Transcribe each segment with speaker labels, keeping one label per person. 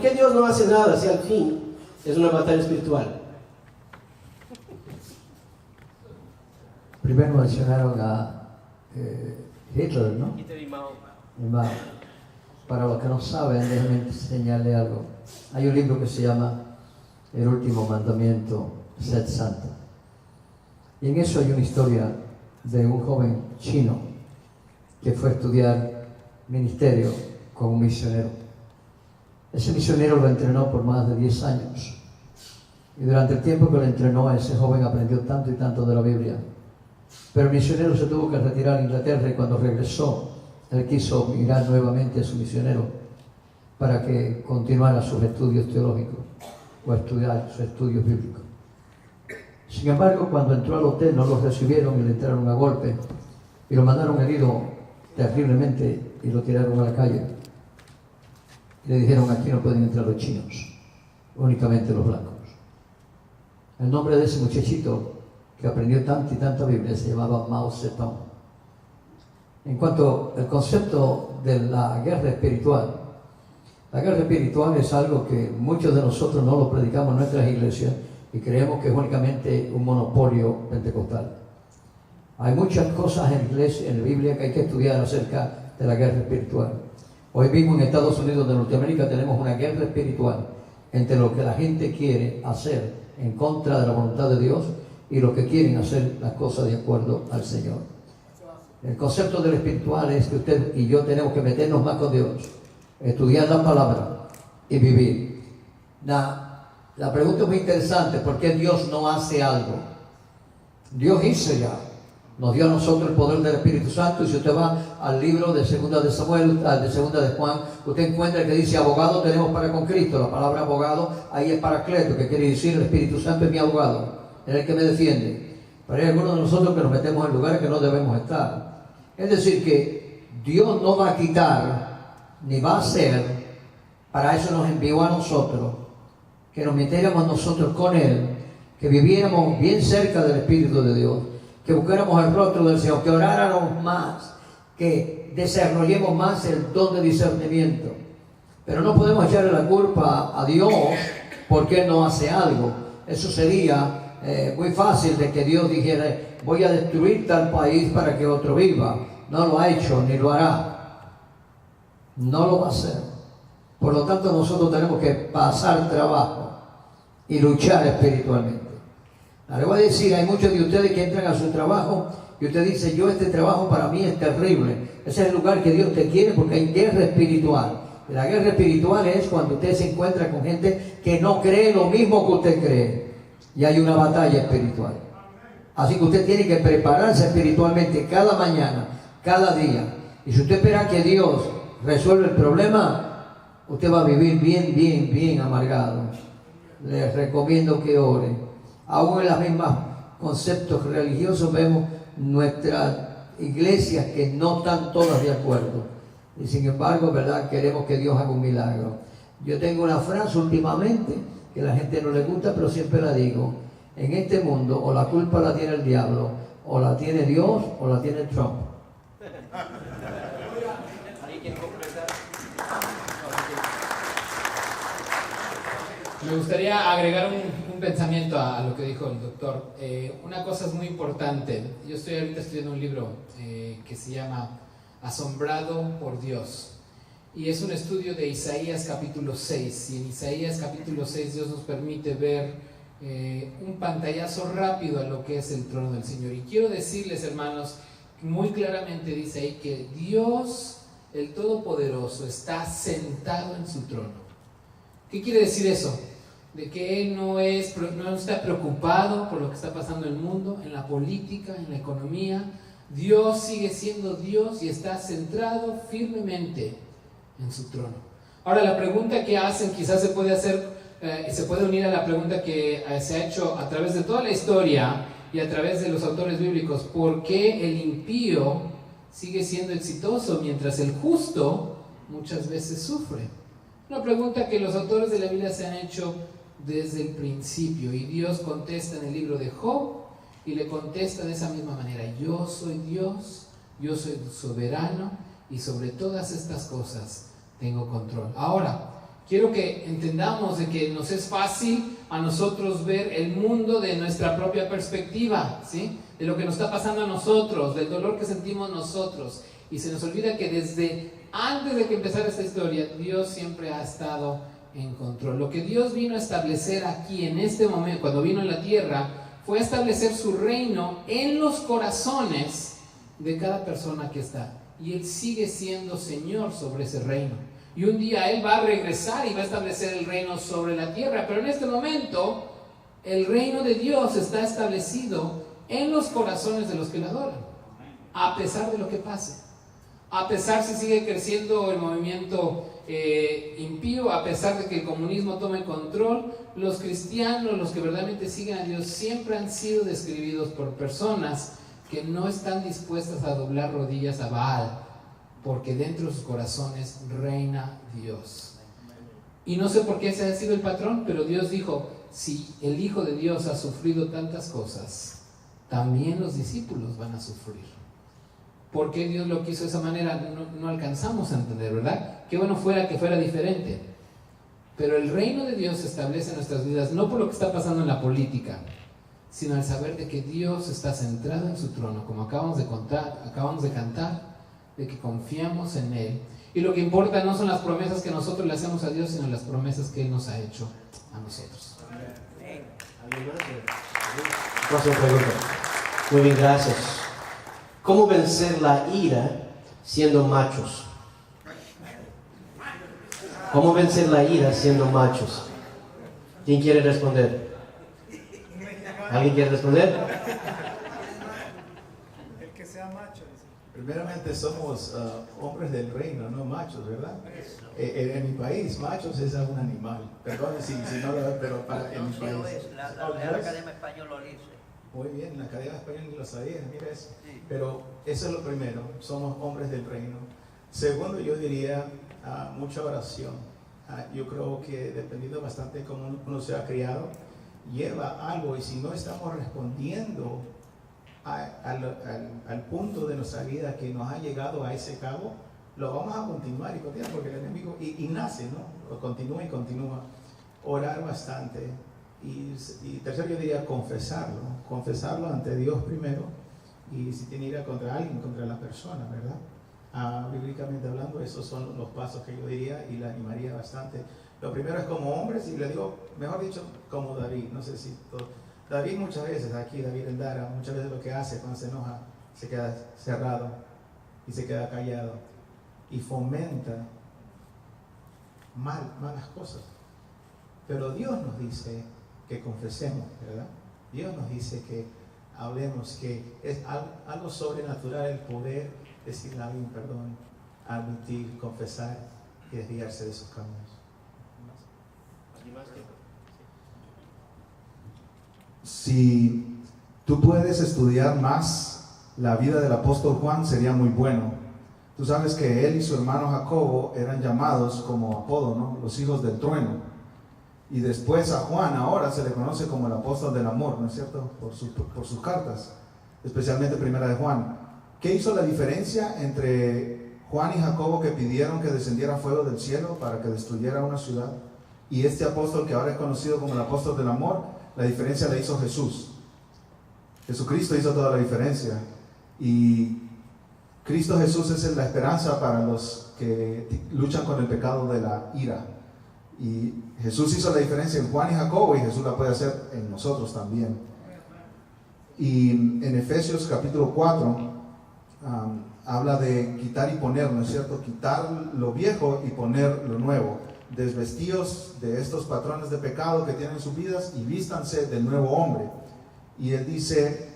Speaker 1: qué Dios no hace nada si al fin es una batalla espiritual?
Speaker 2: Primero mencionaron a Hitler, ¿no?
Speaker 1: Hitler y Mao.
Speaker 2: Y Mao. Para los que no saben, déjenme enseñarle algo. Hay un libro que se llama El último mandamiento, sed santo. Y en eso hay una historia de un joven chino que fue a estudiar ministerio con un misionero. Ese misionero lo entrenó por más de 10 años. Y durante el tiempo que lo entrenó, ese joven aprendió tanto y tanto de la Biblia. Pero el misionero se tuvo que retirar a Inglaterra y cuando regresó, él quiso mirar nuevamente a su misionero para que continuara sus estudios teológicos o estudiar sus estudios bíblicos. Sin embargo, cuando entró al hotel no lo recibieron y le entraron a golpe y lo mandaron herido terriblemente y lo tiraron a la calle. Y le dijeron: aquí no pueden entrar los chinos, únicamente los blancos. El nombre de ese muchachito que aprendió tanta y tanta Biblia se llamaba Mao Zedong. En cuanto al concepto de la guerra espiritual es algo que muchos de nosotros no lo predicamos en nuestras iglesias y creemos que es únicamente un monopolio pentecostal. Hay muchas cosas en la iglesia, en la Biblia, que hay que estudiar acerca de la guerra espiritual. Hoy mismo en Estados Unidos de Norteamérica tenemos una guerra espiritual entre lo que la gente quiere hacer en contra de la voluntad de Dios y lo que quieren hacer las cosas de acuerdo al Señor. El concepto del espiritual es que usted y yo tenemos que meternos más con Dios, estudiar la palabra y vivir. La pregunta es muy interesante: ¿por qué Dios no hace algo? Dios hizo ya, nos dio a nosotros el poder del Espíritu Santo. Y si usted va al libro de Segunda de Samuel, de Segunda de Juan, usted encuentra que dice: abogado tenemos para con Cristo. La palabra abogado ahí es paracleto, que quiere decir el Espíritu Santo es mi abogado, es el que me defiende. Pero hay algunos de nosotros que nos metemos en lugares que no debemos estar. Es decir, que Dios no va a quitar ni va a hacer, para eso nos envió a nosotros, que nos metiéramos nosotros con Él, que viviéramos bien cerca del Espíritu de Dios, que buscáramos el rostro del Señor, que oráramos más, que desarrollemos más el don de discernimiento. Pero no podemos echarle la culpa a Dios porque Él no hace algo. Eso sería muy fácil de que Dios dijera: voy a destruir tal país para que otro viva. No lo ha hecho ni lo hará. No lo va a hacer. Por lo tanto, nosotros tenemos que pasar trabajo y luchar espiritualmente. Ahora le voy a decir, hay muchos de ustedes que entran a su trabajo y usted dice: yo este trabajo para mí es terrible. Ese es el lugar que Dios te quiere, porque hay guerra espiritual. Y la guerra espiritual es cuando usted se encuentra con gente que no cree lo mismo que usted cree. Y hay una batalla espiritual. Así que usted tiene que prepararse espiritualmente cada mañana, cada día. Y si usted espera que Dios resuelva el problema, usted va a vivir bien amargado. Les recomiendo que ore. Aún en los mismos conceptos religiosos vemos nuestras iglesias que no están todas de acuerdo. Y sin embargo, ¿verdad?, queremos que Dios haga un milagro. Yo tengo una frase últimamente que a la gente no le gusta, pero siempre la digo: en este mundo o la culpa la tiene el diablo, o la tiene Dios, o la tiene Trump.
Speaker 3: Me gustaría agregar un pensamiento a lo que dijo el doctor. Una cosa es muy importante. Yo estoy ahorita estudiando un libro que se llama Asombrado por Dios. Y es un estudio de Isaías capítulo 6. Y en Isaías capítulo 6 Dios nos permite ver un pantallazo rápido a lo que es el trono del Señor. Y quiero decirles, hermanos, muy claramente dice ahí que Dios, el Todopoderoso, está sentado en su trono. ¿Qué quiere decir eso? De que Él no está preocupado por lo que está pasando en el mundo, en la política, en la economía. Dios sigue siendo Dios y está centrado firmemente en su trono. Ahora, la pregunta que hacen quizás se puede hacer, se puede unir a la pregunta que se ha hecho a través de toda la historia y a través de los autores bíblicos: ¿por qué el impío sigue siendo exitoso mientras el justo muchas veces sufre? Una pregunta que los autores de la Biblia se han hecho desde el principio, y Dios contesta en el libro de Job, y le contesta de esa misma manera: yo soy Dios, yo soy soberano, y sobre todas estas cosas tengo control. Ahora, Quiero que entendamos de que nos es fácil a nosotros ver el mundo de nuestra propia perspectiva, ¿sí? De lo que nos está pasando a nosotros, del dolor que sentimos nosotros. Y se nos olvida que desde antes de que empezara esta historia, Dios siempre ha estado en control. Lo que Dios vino a establecer aquí en este momento, cuando vino a la tierra, fue establecer su reino en los corazones de cada persona que está. Y Él sigue siendo Señor sobre ese reino. Y un día Él va a regresar y va a establecer el reino sobre la tierra. Pero en este momento, el reino de Dios está establecido en los corazones de los que le adoran. A pesar de lo que pase. A pesar si sigue creciendo el movimiento impío, a pesar de que el comunismo tome control, los cristianos, los que verdaderamente siguen a Dios, siempre han sido describidos por personas que no están dispuestas a doblar rodillas a Baal, porque dentro de sus corazones reina Dios. Y no sé por qué ese ha sido el patrón, pero Dios dijo, si el Hijo de Dios ha sufrido tantas cosas, también los discípulos van a sufrir. ¿Por qué Dios lo quiso de esa manera? No alcanzamos a entender, ¿verdad? Qué bueno fuera que fuera diferente. Pero el reino de Dios se establece en nuestras vidas, no por lo que está pasando en la política, sino al saber de que Dios está centrado en su trono, como acabamos de cantar, de que confiamos en Él. Y lo que importa no son las promesas que nosotros le hacemos a Dios, sino las promesas que Él nos ha hecho a nosotros.
Speaker 1: Próxima pregunta. Muy bien, gracias. ¿Cómo vencer la ira siendo machos? ¿Cómo vencer la ira siendo machos? ¿Quién quiere responder? ¿Alguien quiere responder?
Speaker 4: El que sea macho.
Speaker 5: Primeramente somos hombres del reino, no machos, ¿verdad? En mi país, machos es un animal. Perdón si no lo veo, pero en mi país.
Speaker 6: La Real Academia Española lo dice.
Speaker 5: Muy bien, la Academia Española ni lo sabía, mira eso. Pero eso es lo primero, somos hombres del reino. Segundo, yo diría mucha oración. Yo creo que dependiendo bastante de cómo uno se ha criado, lleva algo, y si no estamos respondiendo al punto de nuestra vida que nos ha llegado a ese cabo, lo vamos a continuar y continuar, porque el enemigo y nace, ¿no? Continúa y continúa. Orar bastante. Y tercero, yo diría confesarlo ante Dios primero, y si tiene ira contra alguien, contra la persona, ¿verdad? Bíblicamente hablando, esos son los pasos que yo diría y le animaría bastante. Lo primero es como hombres, y le digo, mejor dicho, como David. No sé si David muchas veces, aquí David Endara, muchas veces lo que hace cuando se enoja, se queda cerrado y se queda callado y fomenta malas cosas. Pero Dios nos dice que confesemos, ¿verdad? Dios nos dice que hablemos, que es algo sobrenatural el poder decirle a alguien perdón, admitir, confesar y desviarse de sus caminos.
Speaker 7: Si tú puedes estudiar más la vida del apóstol Juan, sería muy bueno. Tú sabes que él y su hermano Jacobo eran llamados como apodo, ¿no? Los hijos del trueno. Y después a Juan ahora se le conoce como el apóstol del amor, ¿no es cierto? Por sus cartas, especialmente primera de Juan. ¿Qué hizo la diferencia entre Juan y Jacobo, que pidieron que descendiera fuego del cielo para que destruyera una ciudad, y este apóstol que ahora es conocido como el apóstol del amor? La diferencia la hizo Jesús. Jesucristo hizo toda la diferencia. Y Cristo Jesús es la esperanza para los que luchan con el pecado de la ira. Y Jesús hizo la diferencia en Juan y Jacobo, y Jesús la puede hacer en nosotros también. Y en Efesios capítulo 4 habla de quitar y poner, ¿no es cierto? Quitar lo viejo y poner lo nuevo. Desvestíos de estos patrones de pecado que tienen en sus vidas y vístanse del nuevo hombre. Y él dice,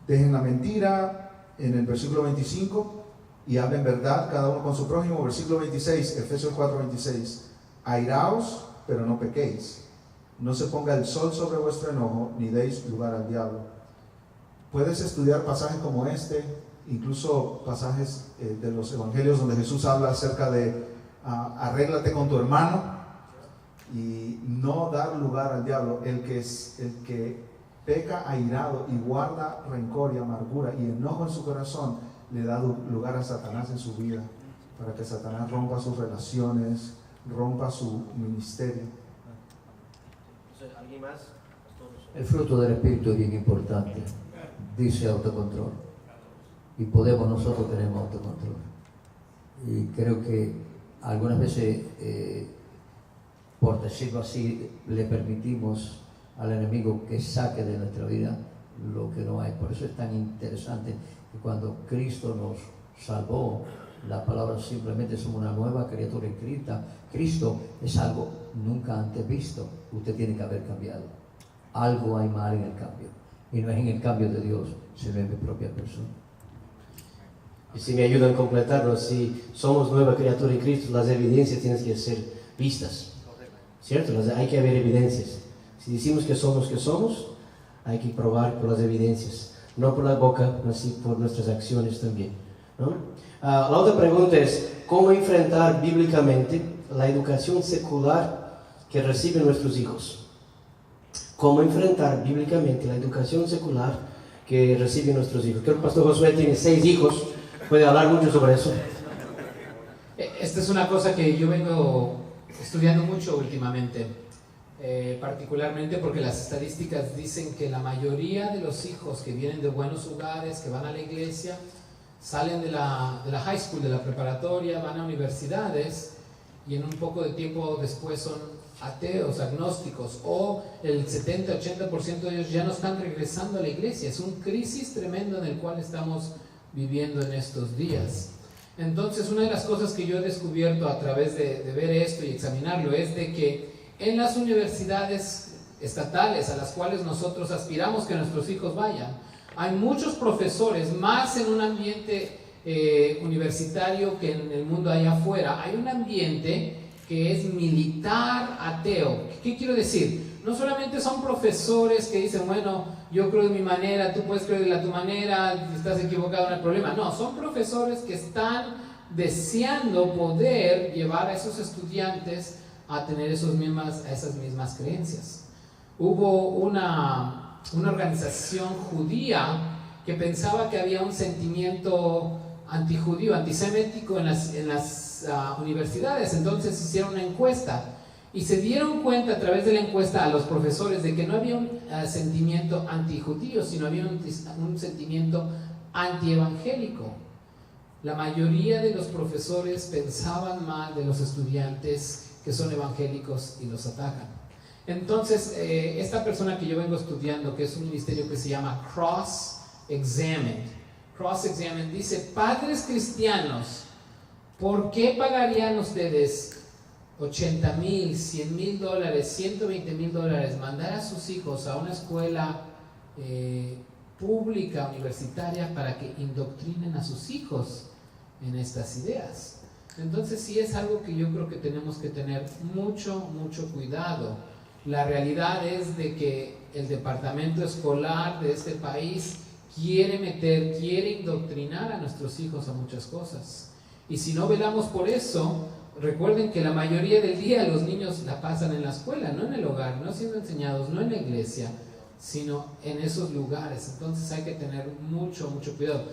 Speaker 7: dejen la mentira en el versículo 25 y hablen verdad cada uno con su prójimo. Versículo 26, Efesios 4:26. Airaos, pero no pequéis. No se ponga el sol sobre vuestro enojo, ni deis lugar al diablo. Puedes estudiar pasajes como este, incluso pasajes de los evangelios donde Jesús habla acerca de arréglate con tu hermano y no dar lugar al diablo. El que peca airado y guarda rencor y amargura y enojo en su corazón, le da lugar a Satanás en su vida, para que Satanás rompa sus relaciones, rompa su ministerio.
Speaker 1: ¿Alguien más?
Speaker 2: El fruto del Espíritu es bien importante. Dice autocontrol. Y podemos, nosotros tenemos autocontrol. Y creo que algunas veces, por decirlo así, le permitimos al enemigo que saque de nuestra vida lo que no hay. Por eso es tan interesante que cuando Cristo nos salvó, la palabra simplemente somos una nueva criatura en Cristo es algo nunca antes visto. Usted tiene que haber cambiado. Algo hay mal en el cambio. Y no es en el cambio de Dios, sino en mi propia persona.
Speaker 1: Y si me ayudan a completarlo, si somos nueva criatura en Cristo, las evidencias tienen que ser vistas. ¿Cierto? Hay que haber evidencias. Si decimos que somos, hay que probar por las evidencias. No por la boca, pero sí por nuestras acciones también, ¿no? La otra pregunta es, ¿cómo enfrentar bíblicamente la educación secular que reciben nuestros hijos? ¿Cómo enfrentar bíblicamente la educación secular que reciben nuestros hijos? Creo que el pastor Josué tiene 6 hijos, puede hablar mucho sobre eso.
Speaker 3: Esta es una cosa que yo vengo estudiando mucho últimamente, particularmente porque las estadísticas dicen que la mayoría de los hijos que vienen de buenos hogares, que van a la iglesia, salen de la high school, de la preparatoria, van a universidades y en un poco de tiempo después son ateos, agnósticos, o el 70-80% de ellos ya no están regresando a la iglesia. Es un crisis tremendo en el cual estamos viviendo en estos días. Entonces, una de las cosas que yo he descubierto a través de ver esto y examinarlo es de que en las universidades estatales a las cuales nosotros aspiramos que nuestros hijos vayan, hay muchos profesores, más en un ambiente universitario que en el mundo allá afuera. Hay un ambiente que es militar ateo. ¿Qué quiero decir? No solamente son profesores que dicen, bueno, yo creo de mi manera, tú puedes creer de tu manera, estás equivocado, no hay problema. No, son profesores que están deseando poder llevar a esos estudiantes a tener esas mismas creencias. Hubo una organización judía que pensaba que había un sentimiento antijudío, antisemético en las universidades. Entonces hicieron una encuesta y se dieron cuenta a través de la encuesta a los profesores de que no había un sentimiento antijudío, sino había un sentimiento antievangélico. La mayoría de los profesores pensaban mal de los estudiantes que son evangélicos y los atacan. Entonces, esta persona que yo vengo estudiando, que es un ministerio que se llama Cross-Examined, dice, padres cristianos, ¿por qué pagarían ustedes $80,000, $100,000, $120,000 mandar a sus hijos a una escuela pública, universitaria, para que indoctrinen a sus hijos en estas ideas? Entonces sí es algo que yo creo que tenemos que tener mucho cuidado. La realidad es de que el departamento escolar de este país quiere indoctrinar a nuestros hijos a muchas cosas. Y si no velamos por eso, recuerden que la mayoría del día los niños la pasan en la escuela, no en el hogar, no siendo enseñados, no en la iglesia, sino en esos lugares. Entonces hay que tener mucho cuidado.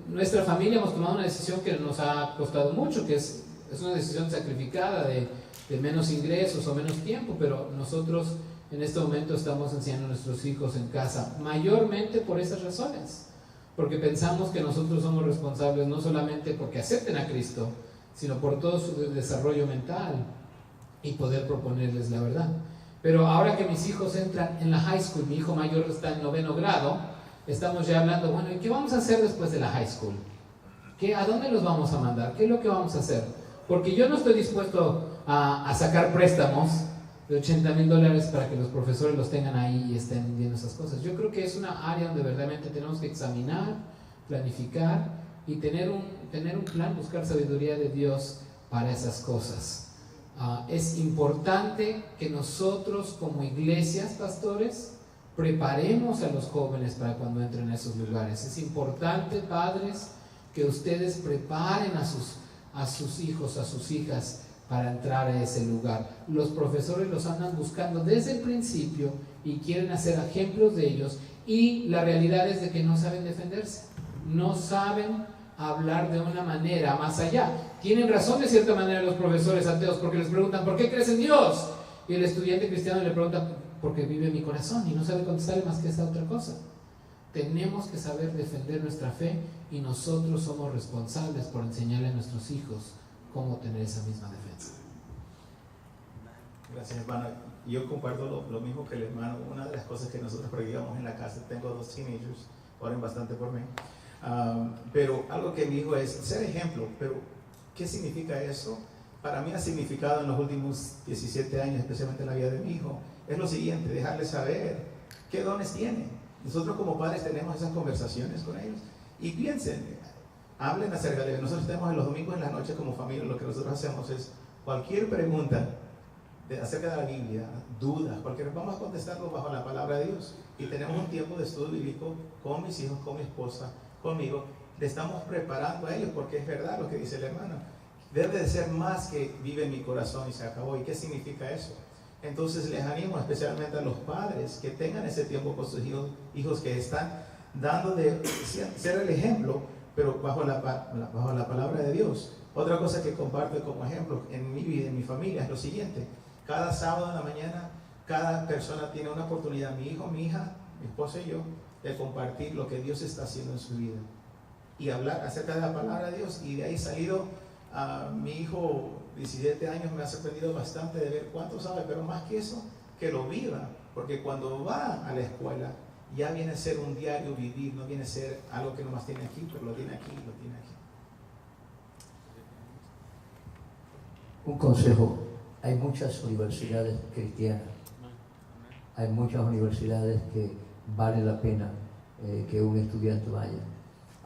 Speaker 3: Nuestra familia hemos tomado una decisión que nos ha costado mucho, que es una decisión sacrificada de menos ingresos o menos tiempo, pero nosotros en este momento estamos enseñando a nuestros hijos en casa, mayormente por esas razones, porque pensamos que nosotros somos responsables no solamente porque acepten a Cristo, sino por todo su desarrollo mental y poder proponerles la verdad. Pero ahora que mis hijos entran en la high school, mi hijo mayor está en 9º grado, estamos ya hablando, bueno, ¿y qué vamos a hacer después de la high school? ¿A dónde los vamos a mandar? ¿Qué es lo que vamos a hacer? Porque yo no estoy dispuesto a sacar préstamos de $80,000 para que los profesores los tengan ahí y estén viendo esas cosas. Yo creo que es una área donde verdaderamente tenemos que examinar, planificar y tener un plan, buscar sabiduría de Dios para esas cosas. Es importante que nosotros como iglesias, pastores, preparemos a los jóvenes para cuando entren a esos lugares. Es importante, padres, que ustedes preparen a sus hijos, a sus hijas para entrar a ese lugar. Los profesores los andan buscando desde el principio y quieren hacer ejemplos de ellos, y la realidad es de que no saben defenderse, no saben a hablar de una manera más allá. Tienen razón de cierta manera los profesores ateos porque les preguntan, ¿por qué crees en Dios? Y el estudiante cristiano le pregunta, porque vive en mi corazón, y no sabe contestarle más que esa otra cosa. Tenemos que saber defender nuestra fe y nosotros somos responsables por enseñarle a nuestros hijos cómo tener esa misma defensa.
Speaker 5: Gracias, hermano. Yo comparto lo mismo que el hermano. Una de las cosas que nosotros practicamos en la casa, tengo 2 teenagers, oren bastante por mí, pero algo que mi hijo es ser ejemplo. Pero ¿qué significa eso? Para mí ha significado en los últimos 17 años, especialmente en la vida de mi hijo, es lo siguiente: dejarle saber qué dones tiene. Nosotros como padres tenemos esas conversaciones con ellos y piensen, hablen acerca de... Nosotros tenemos en los domingos en la noche como familia, lo que nosotros hacemos es cualquier pregunta acerca de la Biblia, dudas, vamos a contestarlo bajo la palabra de Dios. Y tenemos un tiempo de estudio bíblico con mis hijos, con mi esposa, conmigo. Le estamos preparando a ellos porque es verdad lo que dice el hermano. Debe de ser más que vive en mi corazón y se acabó. ¿Y qué significa eso? Entonces les animo especialmente a los padres que tengan ese tiempo con sus hijos que están dando de ser el ejemplo, pero bajo la palabra de Dios. Otra cosa que comparto como ejemplo en mi vida, en mi familia, es lo siguiente: cada sábado en la mañana, cada persona tiene una oportunidad, mi hijo, mi hija, mi esposa y yo, de compartir lo que Dios está haciendo en su vida y hablar acerca de la palabra de Dios. Y de ahí salido, mi hijo, 17 años, me ha sorprendido bastante de ver cuánto sabe, pero más que eso, que lo viva, porque cuando va a la escuela ya viene a ser un diario vivir, no viene a ser algo que nomás tiene aquí, pero lo tiene aquí, lo tiene aquí.
Speaker 2: Un consejo: hay muchas universidades cristianas, hay muchas universidades que vale la pena que un estudiante vaya.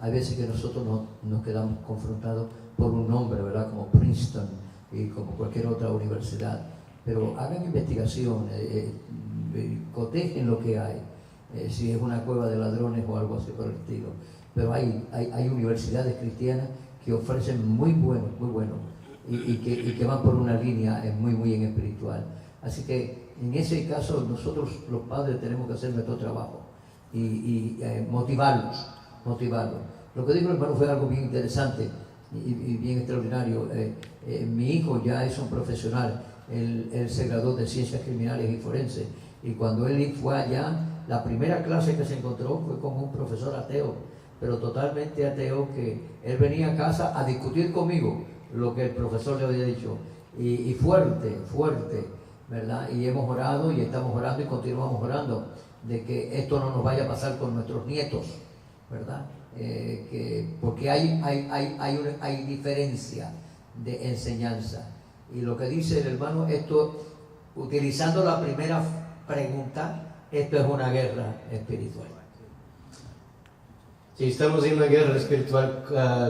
Speaker 2: Hay veces que nosotros nos quedamos confrontados por un nombre, ¿verdad? Como Princeton y como cualquier otra universidad, pero hagan investigación, cotejen lo que hay, si es una cueva de ladrones o algo así por el estilo. Pero hay universidades cristianas que ofrecen muy buenos y que van por una línea muy en espiritual. Así que en ese caso nosotros los padres tenemos que hacer nuestro trabajo y motivarlos. Lo que dijo el hermano fue algo bien interesante y bien extraordinario. Mi hijo ya es un profesional, él se graduó de Ciencias Criminales y Forenses, y cuando él fue allá, la primera clase que se encontró fue con un profesor ateo, pero totalmente ateo, que él venía a casa a discutir conmigo lo que el profesor le había dicho, y fuerte, ¿verdad? Y hemos orado y estamos orando y continuamos orando de que esto no nos vaya a pasar con nuestros nietos, ¿verdad? Porque hay diferencia de enseñanza. Y lo que dice el hermano, esto, utilizando la primera pregunta, esto es una guerra espiritual.
Speaker 1: Sí, estamos en una guerra espiritual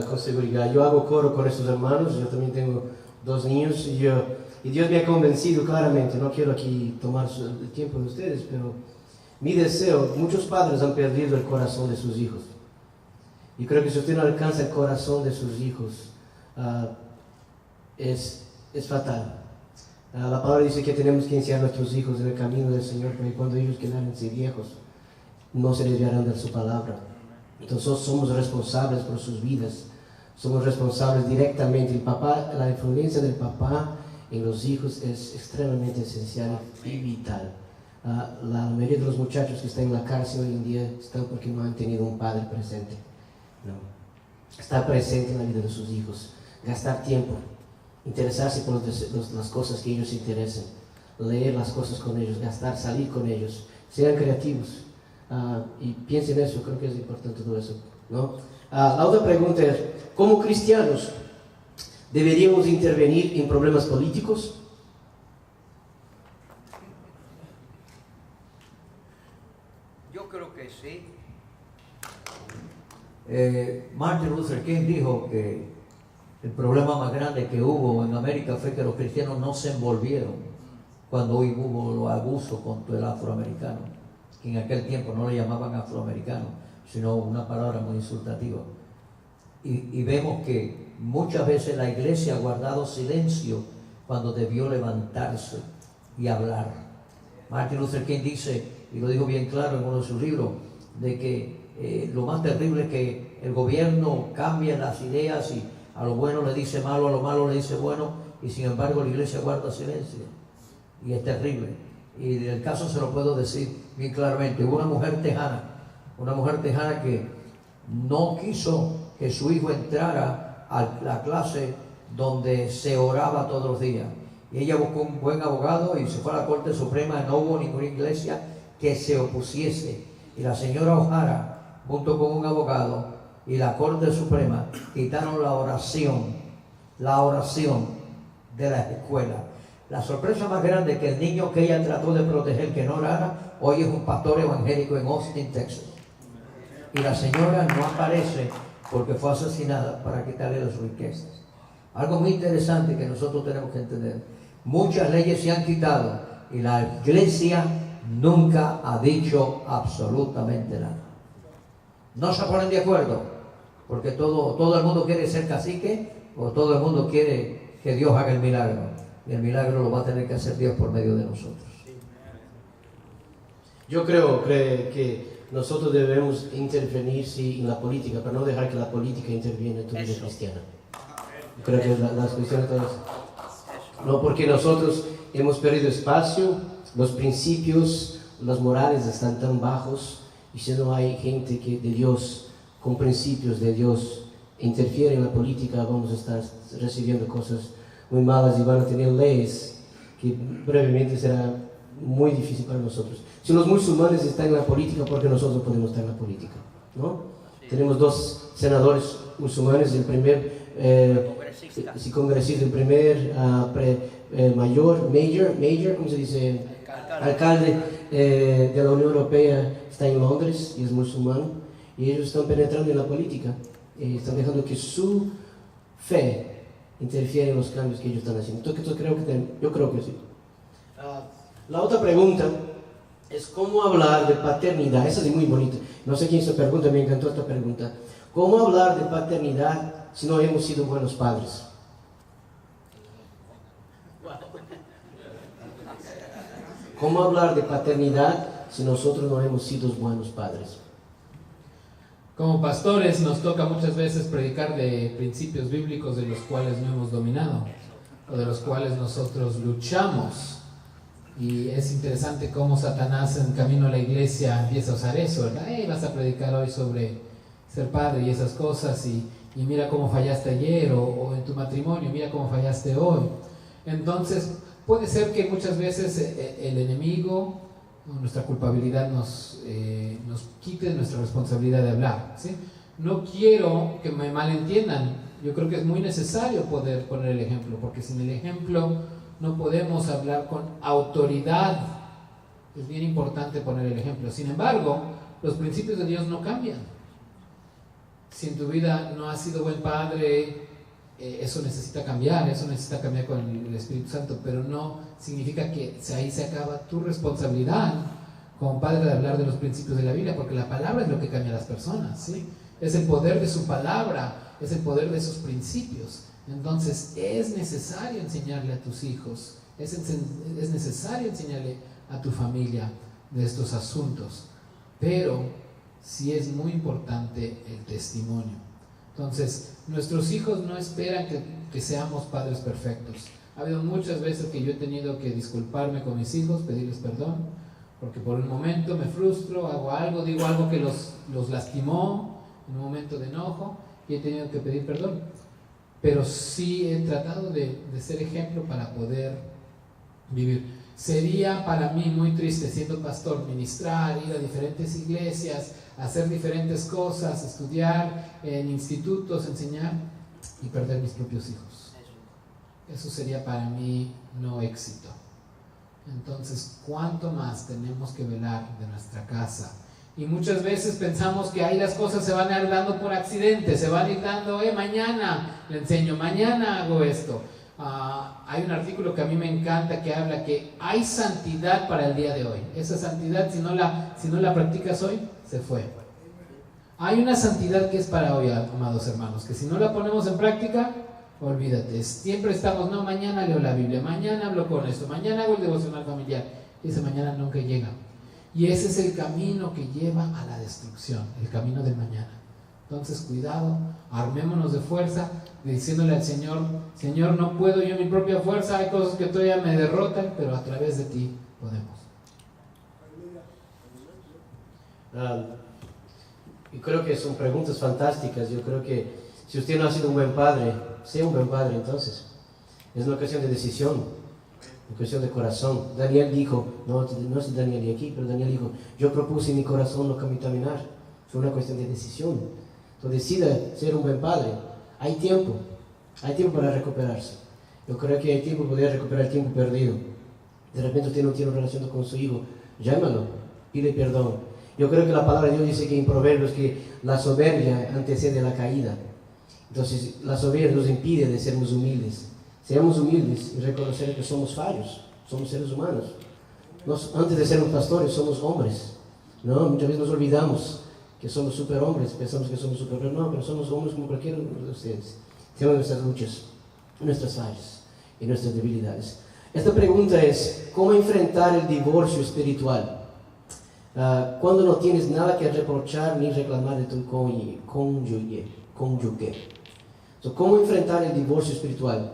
Speaker 1: con seguridad. Yo hago coro con estos hermanos, yo también tengo 2 niños y Dios me ha convencido claramente. No quiero aquí tomar el tiempo de ustedes, pero mi deseo, muchos padres han perdido el corazón de sus hijos. Y creo que si usted no alcanza el corazón de sus hijos, es fatal. La palabra dice que tenemos que enseñar a nuestros hijos en el camino del Señor, porque cuando ellos quedan viejos, no se desviarán de su palabra. Entonces somos responsables por sus vidas, somos responsables directamente. La influencia del papá en los hijos es extremadamente esencial y vital. La mayoría de los muchachos que están en la cárcel hoy en día están porque no han tenido un padre presente. No. Estar presente en la vida de sus hijos, gastar tiempo, interesarse por las cosas que ellos interesen, leer las cosas con ellos, salir con ellos, sean creativos. Y piensen en eso, creo que es importante todo eso, ¿no? La otra pregunta es: ¿como cristianos deberíamos intervenir en problemas políticos?
Speaker 6: Yo creo que sí.
Speaker 2: Martin Luther King dijo que el problema más grande que hubo en América fue que los cristianos no se envolvieron cuando hubo los abusos contra el afroamericano, que en aquel tiempo no le llamaban afroamericano, sino una palabra muy insultativa. Y vemos que muchas veces la iglesia ha guardado silencio cuando debió levantarse y hablar. Martin Luther King dice, y lo dijo bien claro en uno de sus libros, de que lo más terrible es que el gobierno cambia las ideas y a lo bueno le dice malo, a lo malo le dice bueno, y sin embargo la iglesia guarda silencio. Y es terrible. Y en el caso se lo puedo decir bien claramente. Hubo una mujer tejana que no quiso que su hijo entrara a la clase donde se oraba todos los días. Y ella buscó un buen abogado y se fue a la Corte Suprema. No hubo ninguna iglesia que se opusiese. Y la señora O'Hara, junto con un abogado y la Corte Suprema, quitaron la oración de la escuela. La sorpresa más grande es que el niño que ella trató de proteger, que no orara, hoy es un pastor evangélico en Austin, Texas. Y la señora no aparece porque fue asesinada para quitarle las riquezas. Algo muy interesante que nosotros tenemos que entender. Muchas leyes se han quitado y la iglesia nunca ha dicho absolutamente nada. No se ponen de acuerdo porque todo el mundo quiere ser cacique o todo el mundo quiere que Dios haga el milagro. Y el milagro lo va a tener que hacer Dios por medio de nosotros.
Speaker 1: Yo creo que nosotros debemos intervenir sí, en la política, pero no dejar que la política interviene en tu vida cristiana. Creo que las cuestiones todas... No, porque nosotros hemos perdido espacio, los principios, los morales están tan bajos, y si no hay gente de Dios, con principios de Dios, interfiere en la política, vamos a estar recibiendo cosas muy malas y van a tener leyes que brevemente será muy difícil para nosotros. Si los musulmanes están en la política, ¿por qué nosotros podemos estar en la política? ¿No? Tenemos 2 senadores musulmanes, el primer congresista, el primer major, ¿cómo se dice? Alcalde de la Unión Europea está en Londres y es musulmán, y ellos están penetrando en la política, están dejando que su fe interfiere en los cambios que ellos están haciendo. Yo creo que sí. La otra pregunta es cómo hablar de paternidad. Esa es muy bonita. No sé quién se pregunta, me encantó esta pregunta. ¿Cómo hablar de paternidad si no hemos sido buenos padres? ¿Cómo hablar de paternidad si nosotros no hemos sido buenos padres?
Speaker 3: Como pastores nos toca muchas veces predicar de principios bíblicos de los cuales no hemos dominado o de los cuales nosotros luchamos. Y es interesante cómo Satanás en camino a la iglesia empieza a usar eso, ¿verdad? Vas a predicar hoy sobre ser padre y esas cosas y mira cómo fallaste ayer o en tu matrimonio, mira cómo fallaste hoy. Entonces puede ser que muchas veces el enemigo, nuestra culpabilidad nos quite nuestra responsabilidad de hablar, ¿sí? No quiero que me malentiendan. Yo creo que es muy necesario poder poner el ejemplo, porque sin el ejemplo no podemos hablar con autoridad. Es bien importante poner el ejemplo. Sin embargo, los principios de Dios no cambian. Si en tu vida no has sido buen padre, eso necesita cambiar con el Espíritu Santo, pero no significa que ahí se acaba tu responsabilidad como padre de hablar de los principios de la Biblia, porque la palabra es lo que cambia a las personas, ¿sí? Es el poder de su palabra, es el poder de sus principios. Entonces es necesario enseñarle a tus hijos, es necesario enseñarle a tu familia de estos asuntos, pero sí es muy importante el testimonio. Entonces nuestros hijos no esperan que seamos padres perfectos. Ha habido muchas veces que yo he tenido que disculparme con mis hijos, pedirles perdón, porque por un momento me frustro, hago algo, digo algo que los lastimó en un momento de enojo y he tenido que pedir perdón. Pero sí he tratado de ser ejemplo para poder vivir. Sería para mí muy triste, siendo pastor, ministrar, ir a diferentes iglesias, hacer diferentes cosas, estudiar en institutos, enseñar y perder mis propios hijos. Eso sería para mí no éxito. Entonces, ¿cuánto más tenemos que velar de nuestra casa? Y muchas veces pensamos que ahí las cosas se van a ir dando por accidente, se van a ir dando, mañana le enseño, mañana hago esto. Hay un artículo que a mí me encanta que habla que hay santidad para el día de hoy. Esa santidad, si no la practicas hoy, se fue. Hay una santidad que es para hoy, amados hermanos, que si no la ponemos en práctica, olvídate. Siempre estamos, no, mañana leo la Biblia, mañana hablo con esto, mañana hago el devocional familiar. Y ese mañana nunca llega. Y ese es el camino que lleva a la destrucción, el camino del mañana. Entonces, cuidado, armémonos de fuerza, diciéndole al Señor, Señor, no puedo yo en mi propia fuerza, hay cosas que todavía me derrotan, pero a través de ti podemos.
Speaker 1: Y creo que son preguntas fantásticas. Yo creo que si usted no ha sido un buen padre, sea un buen padre entonces. Es una cuestión de decisión, una cuestión de corazón. Daniel dijo, no es Daniel de aquí, pero Daniel dijo, yo propuse en mi corazón no contaminar. Es una cuestión de decisión. Entonces decida ser un buen padre. Hay tiempo para recuperarse. Yo creo que hay tiempo para poder recuperar el tiempo perdido. De repente usted no tiene una relación con su hijo, llámalo, pide perdón. Yo creo que la palabra de Dios dice que en Proverbios que la soberbia antecede la caída. Entonces la soberbia nos impide de sermos humildes. Seamos humildes y reconocer que somos fallos, somos seres humanos. Antes de ser pastores somos hombres, ¿no? Muchas veces nos olvidamos que somos superhombres, pensamos que somos superhombres, no, pero somos hombres como cualquiera de ustedes. Tenemos nuestras luchas, nuestras fallas y nuestras debilidades. Esta pregunta es, ¿cómo enfrentar el divorcio espiritual? Cuando no tienes nada que reprochar ni reclamar de tu cónyuge. ¿Cómo enfrentar el divorcio espiritual?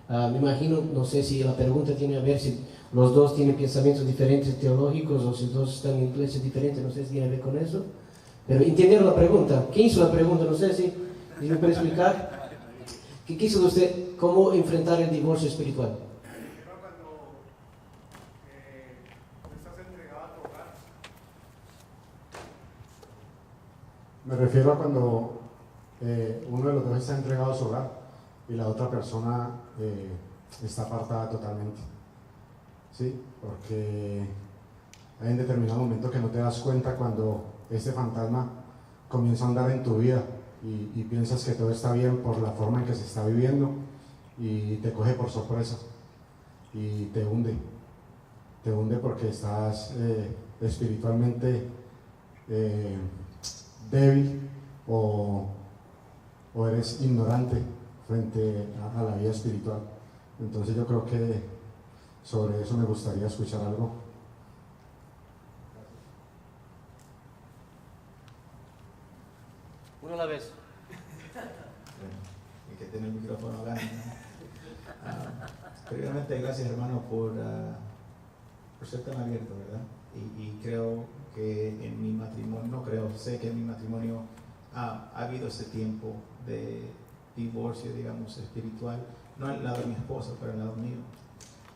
Speaker 1: Me imagino, no sé si la pregunta tiene a ver si los dos tienen pensamientos diferentes teológicos o si los dos están en iglesias diferentes, no sé si tiene a ver con eso. Pero entendieron la pregunta. ¿Quién hizo la pregunta? No sé si me puede explicar. ¿Qué quiso usted? ¿Cómo enfrentar el divorcio espiritual?
Speaker 4: Me refiero a cuando uno de los dos está entregado a su hogar y la otra persona está apartada totalmente. ¿Sí? Porque hay un determinado momento que no te das cuenta cuando este fantasma comienza a andar en tu vida y piensas que todo está bien por la forma en que se está viviendo y te coge por sorpresa y te hunde porque estás espiritualmente débil o eres ignorante frente a la vida espiritual. Entonces yo creo que sobre eso me gustaría escuchar algo.
Speaker 1: Uno a la vez.
Speaker 5: El que tiene el micrófono gana, ¿no? Primeramente, gracias hermano por ser tan abierto, ¿verdad? Y creo que en mi matrimonio, sé que en mi matrimonio ha habido ese tiempo de divorcio, digamos, espiritual, no al lado de mi esposa, pero al lado mío.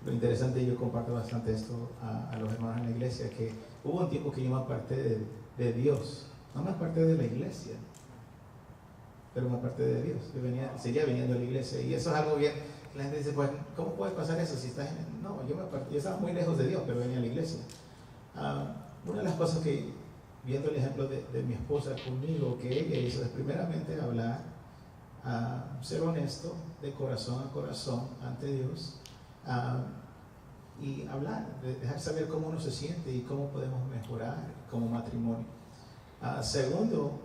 Speaker 5: Lo interesante, y yo comparto bastante esto a los hermanos en la iglesia, que hubo un tiempo que yo me aparté de Dios, no me aparté de la iglesia, pero me aparté de Dios. Yo seguía viniendo a la iglesia, y eso es algo bien. La gente dice, pues, ¿cómo puede pasar eso si estás en...? No, yo me aparté, yo estaba muy lejos de Dios, pero venía a la iglesia. Una de las cosas que, viendo el ejemplo de mi esposa conmigo, que ella hizo es primeramente hablar, ser honesto de corazón a corazón ante Dios, y hablar, dejar saber cómo uno se siente y cómo podemos mejorar como matrimonio. Segundo,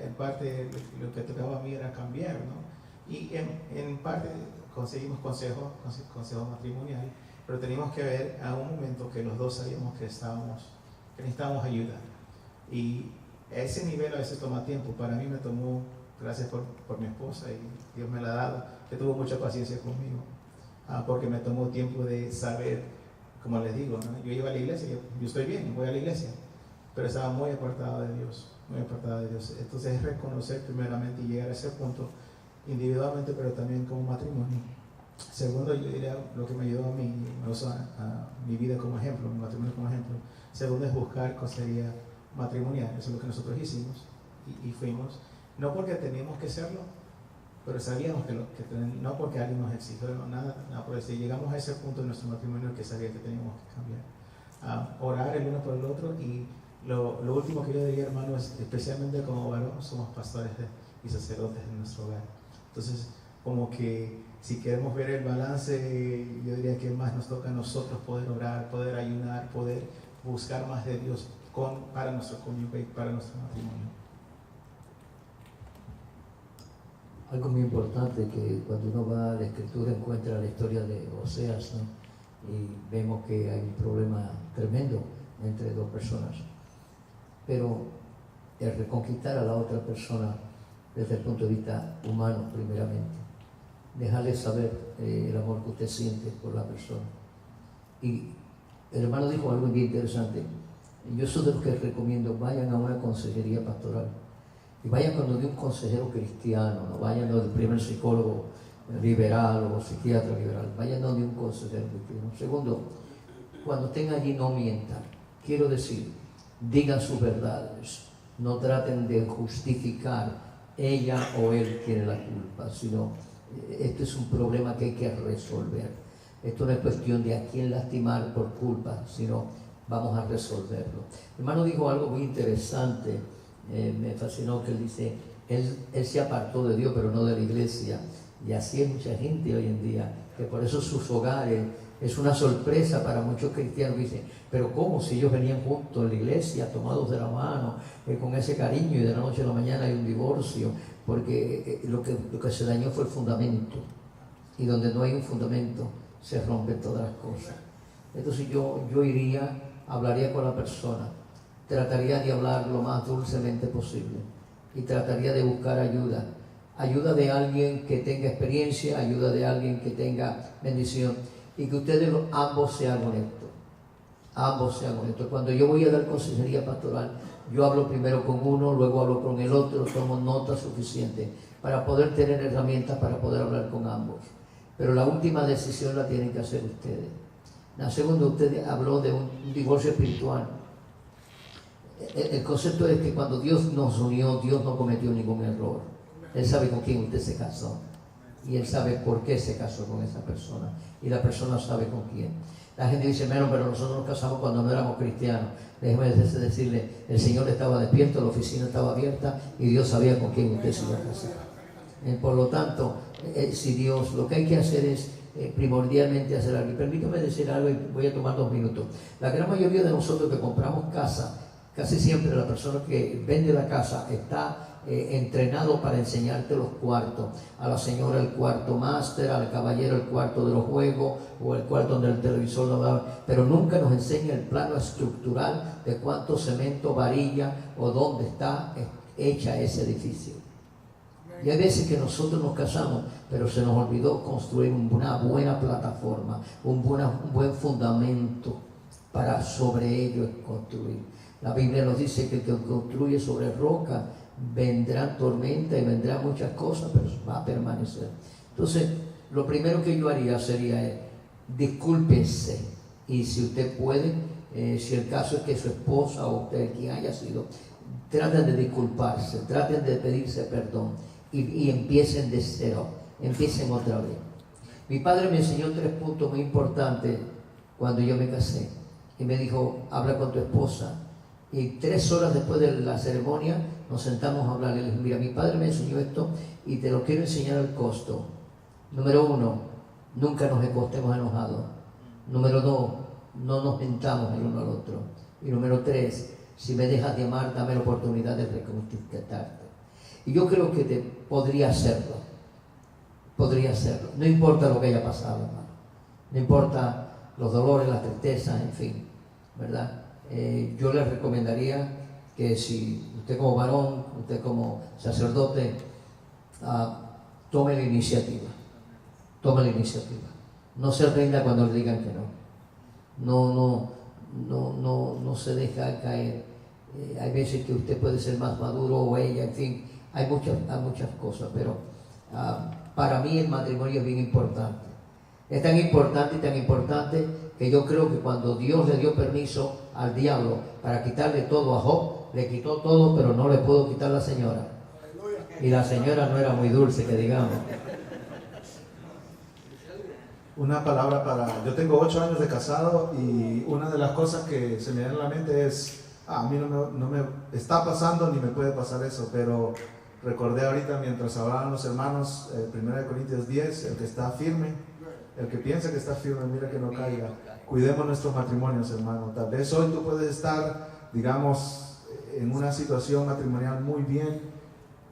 Speaker 5: en parte lo que tocaba a mí era cambiar, ¿no? Y en parte conseguimos consejo matrimonial, pero teníamos que ver a un momento que los dos sabíamos que necesitábamos ayuda. Y a ese nivel a veces toma tiempo. Para mí me tomó, gracias por mi esposa, y Dios me la ha dado, que tuvo mucha paciencia conmigo, porque me tomó tiempo de saber, como les digo, ¿no? Yo iba a la iglesia, yo estoy bien, voy a la iglesia, pero estaba muy apartado de Dios, muy apartado de Dios. Entonces es reconocer primeramente y llegar a ese punto individualmente, pero también como matrimonio. Segundo, yo diría lo que me ayudó a mí, me uso a mi vida como ejemplo, mi matrimonio como ejemplo. Segundo es buscar consejería matrimonial. Eso es lo que nosotros hicimos y fuimos, no porque teníamos que hacerlo, pero sabíamos que no porque alguien nos exigió, nada por eso. Llegamos a ese punto de nuestro matrimonio que sabía que teníamos que cambiar. Orar el uno por el otro. Y lo último que yo diría, hermano, es especialmente como varón, somos pastores y sacerdotes en nuestro hogar. Entonces, como que si queremos ver el balance, yo diría que más nos toca a nosotros poder orar, poder ayunar, poder buscar más de Dios para nuestro cónyuge y para nuestro matrimonio.
Speaker 2: Algo muy importante que cuando uno va a la Escritura encuentra la historia de Oseas, ¿no? Y vemos que hay un problema tremendo entre dos personas. Pero el reconquistar a la otra persona desde el punto de vista humano, primeramente, dejarle saber el amor que usted siente por la persona. Y el hermano dijo algo bien interesante. Yo soy de los que recomiendo, vayan a una consejería pastoral y vayan cuando de un consejero cristiano, no vayan donde el primer psicólogo liberal o psiquiatra liberal, vayan donde un consejero cristiano. Segundo, cuando estén allí no mientan, quiero decir, digan sus verdades, no traten de justificar ella o él tiene la culpa, sino este es un problema que hay que resolver. Esto no es cuestión de a quién lastimar por culpa, sino vamos a resolverlo. El hermano dijo algo muy interesante, me fascinó, que él dice, él se apartó de Dios pero no de la iglesia, y así hay mucha gente hoy en día, que por eso sus hogares es una sorpresa para muchos cristianos que dicen, pero ¿cómo? Si ellos venían juntos en la iglesia, tomados de la mano, con ese cariño, y de la noche a la mañana hay un divorcio, porque lo que se dañó fue el fundamento, y donde no hay un fundamento se rompen todas las cosas. Entonces yo iría, hablaría con la persona, trataría de hablar lo más dulcemente posible y trataría de buscar ayuda de alguien que tenga experiencia, ayuda de alguien que tenga bendición, y que ustedes ambos sean honestos. Ambos sean honestos. Cuando yo voy a dar consejería pastoral, yo hablo primero con uno, luego hablo con el otro, tomo nota suficiente para poder tener herramientas para poder hablar con ambos. Pero la última decisión la tienen que hacer ustedes. La segunda, usted habló de un divorcio espiritual. El concepto es que cuando Dios nos unió, Dios no cometió ningún error. Él sabe con quién usted se casó. Y Él sabe por qué se casó con esa persona. Y la persona sabe con quién. La gente dice, pero nosotros nos casamos cuando no éramos cristianos. Déjeme decirle, el Señor estaba despierto, la oficina estaba abierta y Dios sabía con quién usted se iba a casar. Por lo tanto, si Dios, lo que hay que hacer es primordialmente hacer algo. Y permítame decir algo, y voy a tomar 2 minutos. La gran mayoría de nosotros que compramos casa, casi siempre la persona que vende la casa está entrenado para enseñarte los cuartos. A la señora el cuarto máster, al caballero el cuarto de los juegos o el cuarto donde el televisor no va, pero nunca nos enseña el plano estructural de cuánto cemento, varilla o dónde está hecha ese edificio. Y hay veces que nosotros nos casamos, pero se nos olvidó construir una buena plataforma, un buen fundamento para sobre ello construir. La Biblia nos dice que el que construye sobre roca vendrán tormentas y vendrán muchas cosas, pero va a permanecer. Entonces, lo primero que yo haría sería discúlpese, y si usted puede, si el caso es que su esposa o usted, quien haya sido, traten de disculparse, traten de pedirse perdón y empiecen de cero, empiecen otra vez. Mi padre me enseñó 3 puntos muy importantes cuando yo me casé y me dijo, habla con tu esposa. Y 3 horas después de la ceremonia nos sentamos a hablar. Y le dije, mira, mi padre me enseñó esto y te lo quiero enseñar al costo. Número 1, nunca nos acostemos enojados. Número 2, no nos mentamos el uno al otro. Y número 3, si me dejas de amar, dame la oportunidad de reconquistarte. Y yo creo que podría hacerlo. Podría hacerlo. No importa lo que haya pasado, hermano. No importa los dolores, las tristezas, en fin, ¿verdad? Yo les recomendaría que si usted como varón, usted como sacerdote, tome la iniciativa. Tome la iniciativa. No se rinda cuando le digan que no. No se deja caer. Hay veces que usted puede ser más maduro o ella, en fin, hay muchas cosas, pero para mí el matrimonio es bien importante. Es tan importante que yo creo que cuando Dios le dio permiso al diablo para quitarle todo a Job, le quitó todo, pero no le pudo quitar la señora. Y la señora no era muy dulce, que digamos.
Speaker 7: Una palabra para... Yo tengo 8 años de casado y una de las cosas que se me da en la mente es, a mí no me está pasando ni me puede pasar eso, pero recordé ahorita mientras hablaban los hermanos, 1 Corintios 10, el que está firme, el que piensa que está firme, mira que no caiga. Cuidemos nuestros matrimonios, hermano. Tal vez hoy tú puedes estar, digamos, en una situación matrimonial muy bien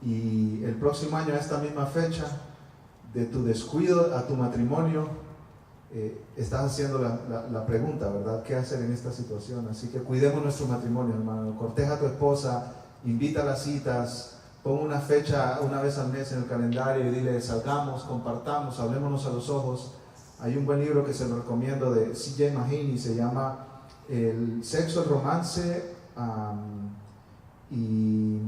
Speaker 7: y el próximo año a esta misma fecha, de tu descuido a tu matrimonio, estás haciendo la pregunta, ¿verdad? ¿Qué hacer en esta situación? Así que cuidemos nuestro matrimonio, hermano. Corteja a tu esposa, invita a las citas, pon una fecha una vez al mes en el calendario y dile, salgamos, compartamos, hablémonos a los ojos. Hay un buen libro que se lo recomiendo de C.J. Mahaney, se llama El sexo, el romance y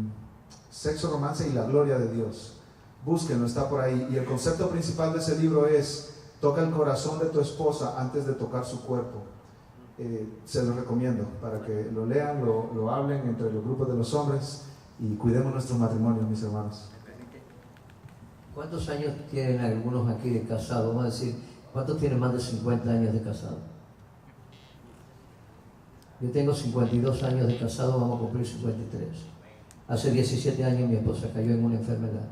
Speaker 7: la gloria de Dios. Búsquenlo, está por ahí. Y el concepto principal de ese libro es: toca el corazón de tu esposa antes de tocar su cuerpo. Se lo recomiendo para que lo lean, lo hablen entre los grupos de los hombres y cuidemos nuestro matrimonio, mis hermanos.
Speaker 2: ¿Cuántos años tienen algunos aquí de casado? Vamos a decir, ¿cuántos tienen más de 50 años de casado? Yo tengo 52 años de casado, vamos a cumplir 53. Hace 17 años mi esposa cayó en una enfermedad.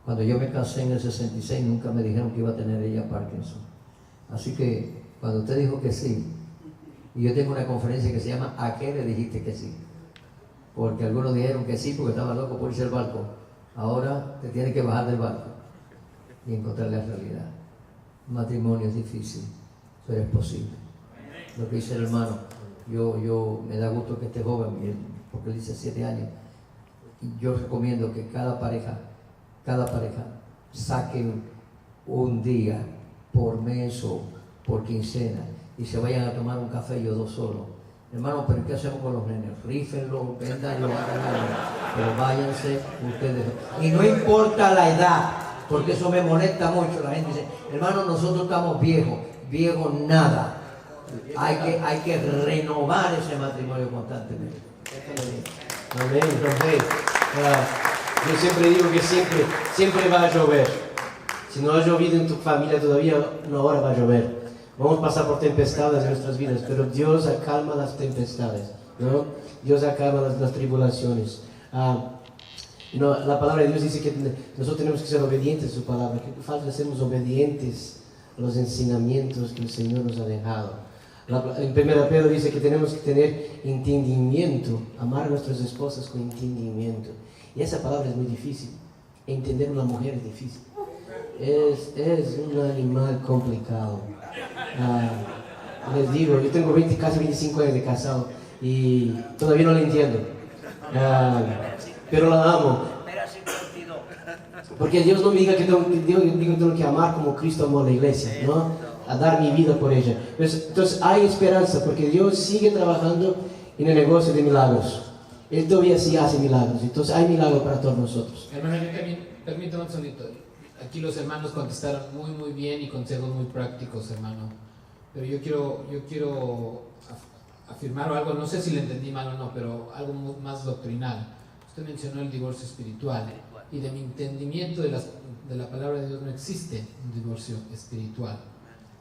Speaker 2: Cuando yo me casé en el 66 nunca me dijeron que iba a tener ella Parkinson. Así que cuando usted dijo que sí, y yo tengo una conferencia que se llama ¿A qué le dijiste que sí? Porque algunos dijeron que sí porque estaban locos por irse al barco. Ahora te tienes que bajar del barco y encontrar la realidad. Un matrimonio es difícil, pero es posible. Lo que dice el hermano, yo me da gusto que esté joven, porque él dice 7 años. Y yo recomiendo que cada pareja saquen un día por mes o por quincena y se vayan a tomar un café ellos dos solos. Hermano, pero ¿qué hacemos con los nenes? Rífenlo, véndanlo, pero váyanse ustedes. Y no importa la edad, porque eso me molesta mucho. La gente dice, hermano, nosotros estamos viejos nada. Hay que renovar ese matrimonio constantemente.
Speaker 1: Amén, amén. Yo siempre digo que siempre va a llover. Si no ha llovido en tu familia todavía, ahora va a llover. Vamos a pasar por tempestades en nuestras vidas, pero Dios acalma las tempestades, ¿no? Dios acalma las tribulaciones. La palabra de Dios dice que nosotros tenemos que ser obedientes a su palabra, que falta sermos obedientes a los enseñamientos que el Señor nos ha dejado. En 1 Pedro dice que tenemos que tener entendimiento, amar a nuestras esposas con entendimiento. Y esa palabra es muy difícil. Entender a una mujer es difícil. Es un animal complicado. Les digo, yo tengo casi 25 años de casado y todavía no la entiendo. Pero la amo. Porque Dios no me diga que tengo que amar como Cristo amó a la iglesia, ¿no? A dar mi vida por ella. Entonces hay esperanza porque Dios sigue trabajando en el negocio de milagros. Él todavía sí hace milagros. Entonces hay milagros para todos nosotros.
Speaker 3: Hermano, yo también, permítame un segundito. Aquí los hermanos contestaron muy bien y consejos muy prácticos, hermano. Pero yo quiero afirmar algo, no sé si le entendí mal o no, pero algo más doctrinal. Usted mencionó el divorcio espiritual. Y de mi entendimiento de la palabra de Dios no existe un divorcio espiritual.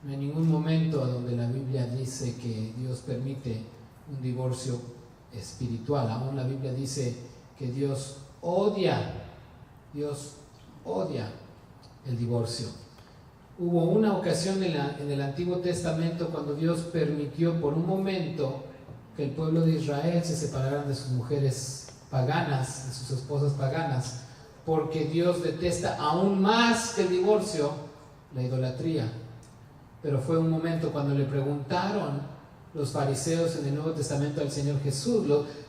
Speaker 3: No hay ningún momento donde la Biblia dice que Dios permite un divorcio espiritual. Aún la Biblia dice que Dios odia el divorcio. Hubo una ocasión en el Antiguo Testamento cuando Dios permitió por un momento que el pueblo de Israel se separaran de sus mujeres paganas, de sus esposas paganas, porque Dios detesta aún más que el divorcio, la idolatría. Pero fue un momento cuando le preguntaron los fariseos en el Nuevo Testamento al Señor Jesús,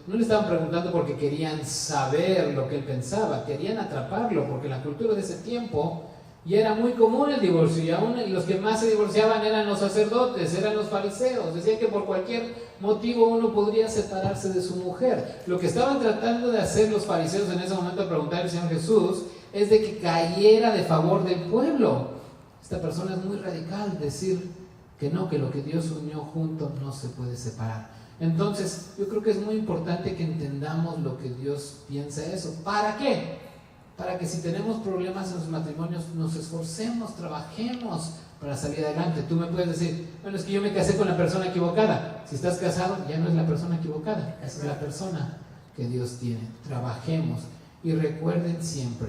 Speaker 3: no le estaban preguntando porque querían saber lo que él pensaba, querían atraparlo, porque en la cultura de ese tiempo ya era muy común el divorcio, y aún los que más se divorciaban eran los sacerdotes, eran los fariseos. Decían que por cualquier motivo uno podría separarse de su mujer. Lo que estaban tratando de hacer los fariseos en ese momento al preguntar al Señor Jesús es de que cayera de favor del pueblo. Esta persona es muy radical, decir que no, que lo que Dios unió junto no se puede separar. Entonces yo creo que es muy importante que entendamos lo que Dios piensa eso. ¿Para qué? Para que si tenemos problemas en los matrimonios nos esforcemos, trabajemos para salir adelante. Tú me puedes decir, bueno, es que yo me casé con la persona equivocada. Si estás casado, ya no es la persona equivocada, esa es la persona que Dios tiene. Trabajemos y recuerden siempre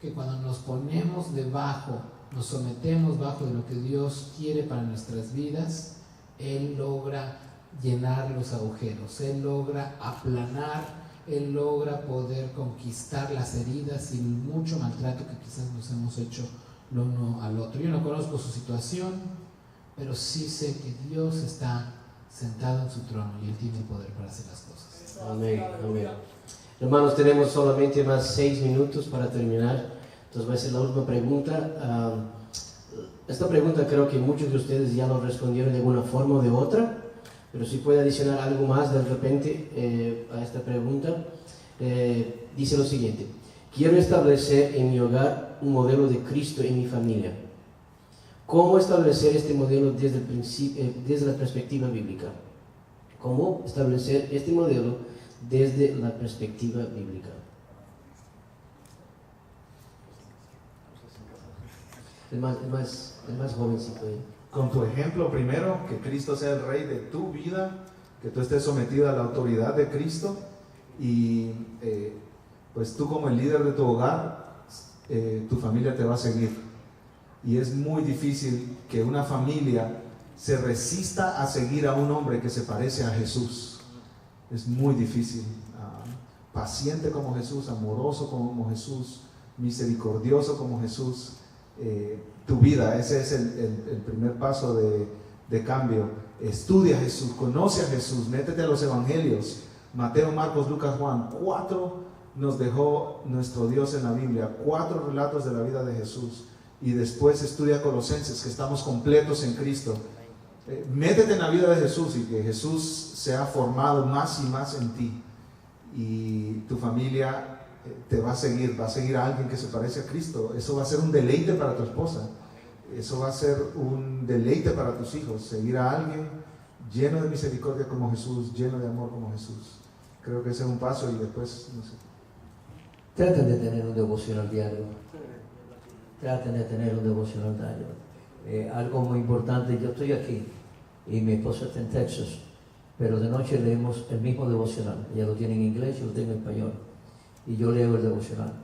Speaker 3: que cuando nos ponemos debajo, nos sometemos bajo de lo que Dios quiere para nuestras vidas, Él logra llenar los agujeros, Él logra aplanar, Él logra poder conquistar las heridas y mucho maltrato que quizás nos hemos hecho lo uno al otro. Yo no conozco su situación, pero sí sé que Dios está sentado en su trono y Él tiene el poder para hacer las cosas.
Speaker 1: Amén, amén. Hermanos, tenemos solamente más 6 minutos para terminar. Entonces va a ser la última pregunta. Esta pregunta creo que muchos de ustedes ya lo respondieron de alguna forma o de otra, pero si puede adicionar algo más de repente a esta pregunta. Dice lo siguiente: quiero establecer en mi hogar un modelo de Cristo en mi familia. ¿Cómo establecer este modelo desde el principio, desde la perspectiva bíblica? ¿Cómo establecer este modelo desde la perspectiva bíblica? El más jovencito ahí.
Speaker 7: Con tu ejemplo primero, que Cristo sea el rey de tu vida, que tú estés sometido a la autoridad de Cristo y pues tú como el líder de tu hogar, tu familia te va a seguir. Y es muy difícil que una familia se resista a seguir a un hombre que se parece a Jesús. Es muy difícil. Paciente como Jesús, amoroso como Jesús, misericordioso como Jesús. Tu vida, ese es el primer paso de cambio. Estudia a Jesús, conoce a Jesús, métete a los evangelios. Mateo, Marcos, Lucas, Juan, 4 nos dejó nuestro Dios en la Biblia, 4 relatos de la vida de Jesús. Y después estudia Colosenses, que estamos completos en Cristo. Métete en la vida de Jesús y que Jesús sea formado más y más en ti. Y tu familia te va a seguir a alguien que se parece a Cristo. Eso va a ser un deleite para tu esposa. Eso va a ser un deleite para tus hijos. Seguir a alguien lleno de misericordia como Jesús, lleno de amor como Jesús. Creo que ese es un paso y después, no sé.
Speaker 2: Traten de tener un devocional diario. Traten de tener un devocional diario. Algo muy importante, yo estoy aquí y mi esposa está en Texas, pero de noche leemos el mismo devocional. Ella lo tiene en inglés, yo lo tengo en español. Y yo leo el devocional.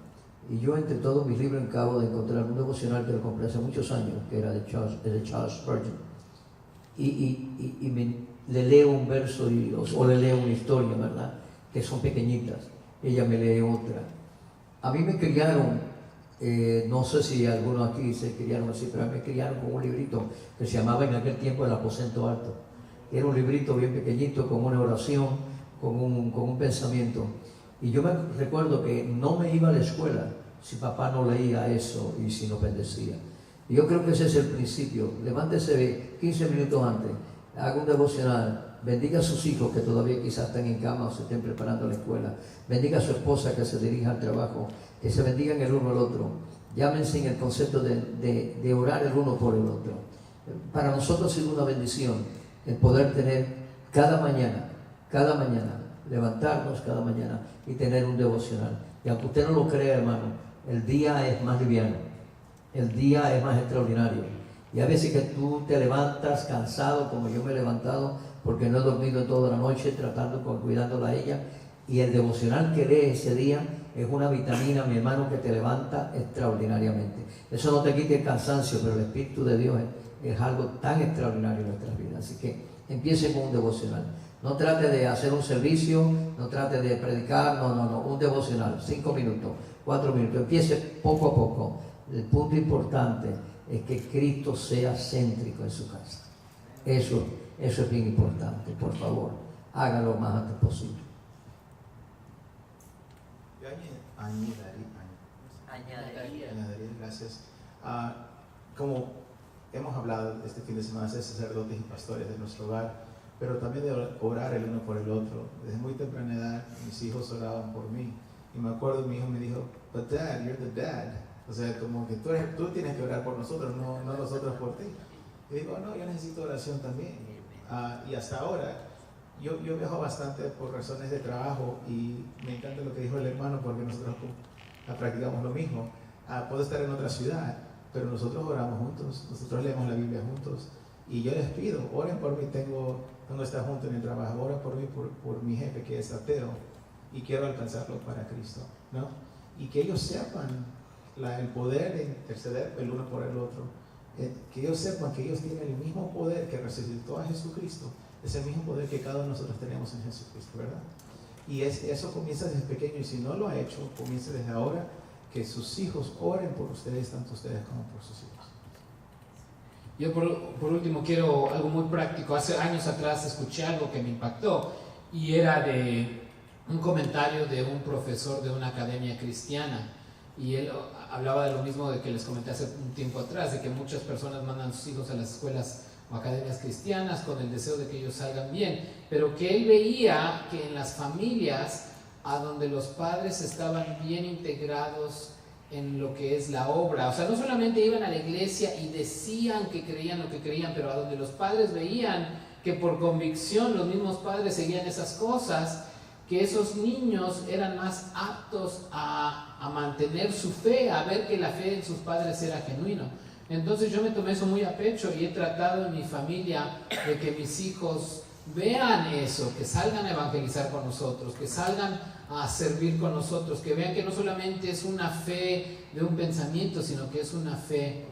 Speaker 2: Y yo entre todos mis libros acabo de encontrar un devocional que lo compré hace muchos años, que era de Charles Spurgeon. Le leo un verso o le leo una historia, ¿verdad? Que son pequeñitas. Ella me lee otra. A mí me criaron, no sé si algunos aquí se criaron así, pero a mí me criaron con un librito que se llamaba en aquel tiempo El Aposento Alto. Era un librito bien pequeñito, con una oración, con un pensamiento. Y yo me recuerdo que no me iba a la escuela si papá no leía eso y si no bendecía. Y yo creo que ese es el principio. Levántese 15 minutos antes, haga un devocional, bendiga a sus hijos que todavía quizás están en cama o se estén preparando la escuela, bendiga a su esposa que se dirija al trabajo, que se bendigan el uno al otro. Llámense en el concepto de orar el uno por el otro. Para nosotros ha sido una bendición el poder tener cada mañana, levantarnos cada mañana y tener un devocional. Y aunque usted no lo crea, hermano, el día es más liviano, el día es más extraordinario. Y a veces que tú te levantas cansado, como yo me he levantado, porque no he dormido toda la noche cuidándola a ella, y el devocional que lee ese día es una vitamina, mi hermano, que te levanta extraordinariamente. Eso no te quita el cansancio, pero el Espíritu de Dios es algo tan extraordinario en nuestras vidas. Así que empiece con un devocional. No trate de hacer un servicio, no trate de predicar, no, un devocional, 5 minutos, 4 minutos. Empiece poco a poco. El punto importante es que Cristo sea céntrico en su casa. Eso es bien importante. Por favor, hágalo lo más antes posible.
Speaker 5: Yo añadiría, gracias. Como hemos hablado este fin de semana, de sacerdotes y pastores de nuestro hogar, pero también de orar el uno por el otro. Desde muy temprana edad, mis hijos oraban por mí. Y me acuerdo, mi hijo me dijo, but dad, you're the dad. O sea, como que tú tienes que orar por nosotros, no nosotros por ti. Y digo, no, yo necesito oración también. Y hasta ahora, yo viajo bastante por razones de trabajo y me encanta lo que dijo el hermano porque nosotros practicamos lo mismo. Puedo estar en otra ciudad, pero nosotros oramos juntos, nosotros leemos la Biblia juntos. Y yo les pido, oren por mí, tengo esta junta en el trabajo, oren por mí, por mi jefe que es ateo y quiero alcanzarlo para Cristo, ¿no? Y que ellos sepan el poder de interceder el uno por el otro, que ellos sepan que ellos tienen el mismo poder que resucitó a Jesucristo, es el mismo poder que cada uno de nosotros tenemos en Jesucristo, ¿verdad? Y eso comienza desde pequeño, y si no lo ha hecho, comience desde ahora, que sus hijos oren por ustedes, tanto ustedes como por sus hijos.
Speaker 3: Yo por último quiero algo muy práctico. Hace años atrás escuché algo que me impactó y era de un comentario de un profesor de una academia cristiana, y él hablaba de lo mismo de que les comenté hace un tiempo atrás, de que muchas personas mandan a sus hijos a las escuelas o academias cristianas con el deseo de que ellos salgan bien, pero que él veía que en las familias a donde los padres estaban bien integrados en lo que es la obra, o sea, no solamente iban a la iglesia y decían que creían lo que creían, pero a donde los padres veían que por convicción los mismos padres seguían esas cosas, que esos niños eran más aptos a mantener su fe, a ver que la fe en sus padres era genuino. Entonces yo me tomé eso muy a pecho y he tratado en mi familia de que mis hijos vean eso, que salgan a evangelizar con nosotros, que salgan a servir con nosotros, que vean que no solamente es una fe de un pensamiento, sino que es una fe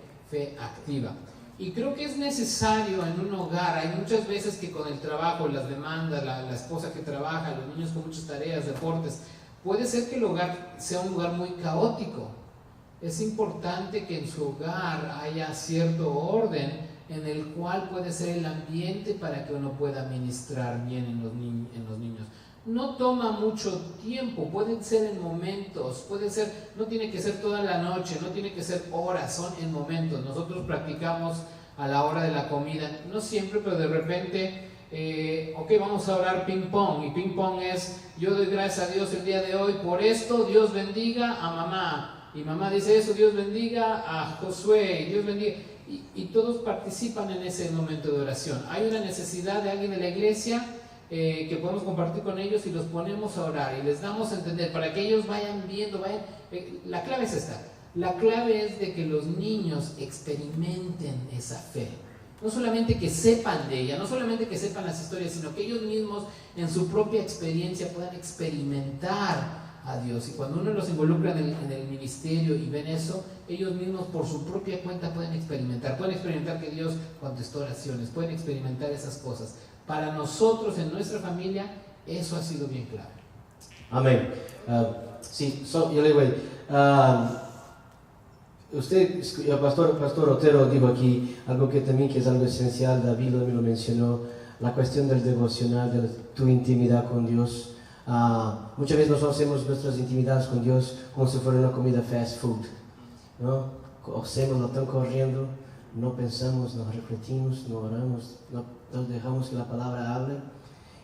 Speaker 3: activa. Y creo que es necesario en un hogar. Hay muchas veces que con el trabajo, las demandas, la esposa que trabaja, los niños con muchas tareas, deportes, puede ser que el hogar sea un lugar muy caótico. Es importante que en su hogar haya cierto orden en el cual puede ser el ambiente para que uno pueda ministrar bien en los niños. No toma mucho tiempo, pueden ser en momentos, no tiene que ser toda la noche, no tiene que ser horas, son en momentos. Nosotros practicamos a la hora de la comida, no siempre, pero de repente, vamos a orar ping pong, y ping pong es, yo doy gracias a Dios el día de hoy por esto, Dios bendiga a mamá, y mamá dice eso, Dios bendiga a Josué, Dios bendiga, y todos participan en ese momento de oración. Hay una necesidad de alguien de la iglesia que podemos compartir con ellos y los ponemos a orar y les damos a entender para que ellos vayan viendo, la clave es esta, la clave es de que los niños experimenten esa fe, no solamente que sepan de ella, no solamente que sepan las historias, sino que ellos mismos en su propia experiencia puedan experimentar a Dios. Y cuando uno los involucra en el ministerio y ven eso, ellos mismos por su propia cuenta pueden experimentar que Dios contestó oraciones, pueden experimentar esas cosas. Para nosotros, en nuestra familia, eso ha sido bien clave.
Speaker 1: Amén. Sí, yo le voy. Usted, Pastor Otero, dijo aquí algo que también que es algo esencial. David me lo mencionó, la cuestión del devocional, de tu intimidad con Dios. Muchas veces nosotros hacemos nuestras intimidades con Dios como si fuera una comida fast food, ¿no? Hacemos, lo están corriendo, no pensamos, no refletimos, no oramos, no dejamos que la palabra hable,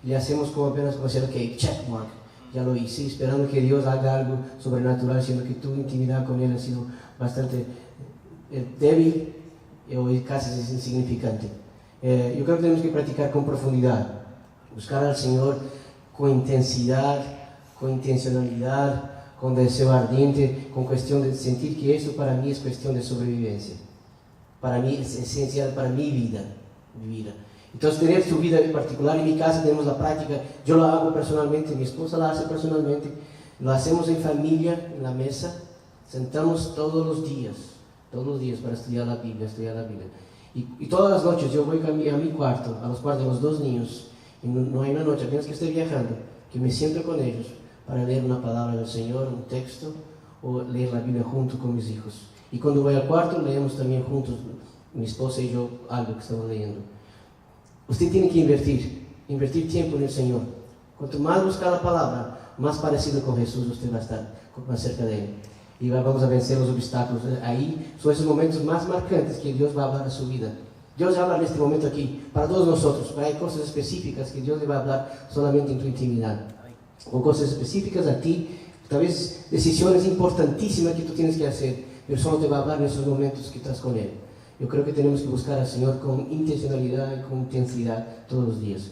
Speaker 1: y le hacemos como apenas como decir, ok, check mark, ya lo hice, esperando que Dios haga algo sobrenatural, siendo que tu intimidad con Él ha sido bastante débil o casi insignificante. Yo creo que tenemos que practicar con profundidad, buscar al Señor con intensidad, con intencionalidad, con deseo ardiente, con cuestión de sentir que esto para mí es cuestión de sobrevivencia. Para mí es esencial para mi vida. Entonces, tener su vida en particular. En mi casa tenemos la práctica, yo lo hago personalmente, mi esposa la hace personalmente, lo hacemos en familia, en la mesa, sentamos todos los días para estudiar la Biblia. Y todas las noches yo voy a mi cuarto, a los cuartos de los dos niños, y no hay una noche, apenas que esté viajando, que me siento con ellos para leer una palabra del Señor, un texto, o leer la Biblia junto con mis hijos. Y cuando voy al cuarto, leemos también juntos, mi esposa y yo, algo que estamos leyendo. Usted tiene que invertir tiempo en el Señor. Cuanto más busca la palabra, más parecido con Jesús usted va a estar, más cerca de Él. Y vamos a vencer los obstáculos. Ahí son esos momentos más marcantes que Dios va a hablar a su vida. Dios habla en este momento aquí, para todos nosotros, pero hay cosas específicas que Dios le va a hablar solamente en tu intimidad. Con cosas específicas a ti, tal vez decisiones importantísimas que tú tienes que hacer, pero solo te va a hablar en esos momentos que estás con Él. Yo creo que tenemos que buscar al Señor con intencionalidad y con intensidad todos los días.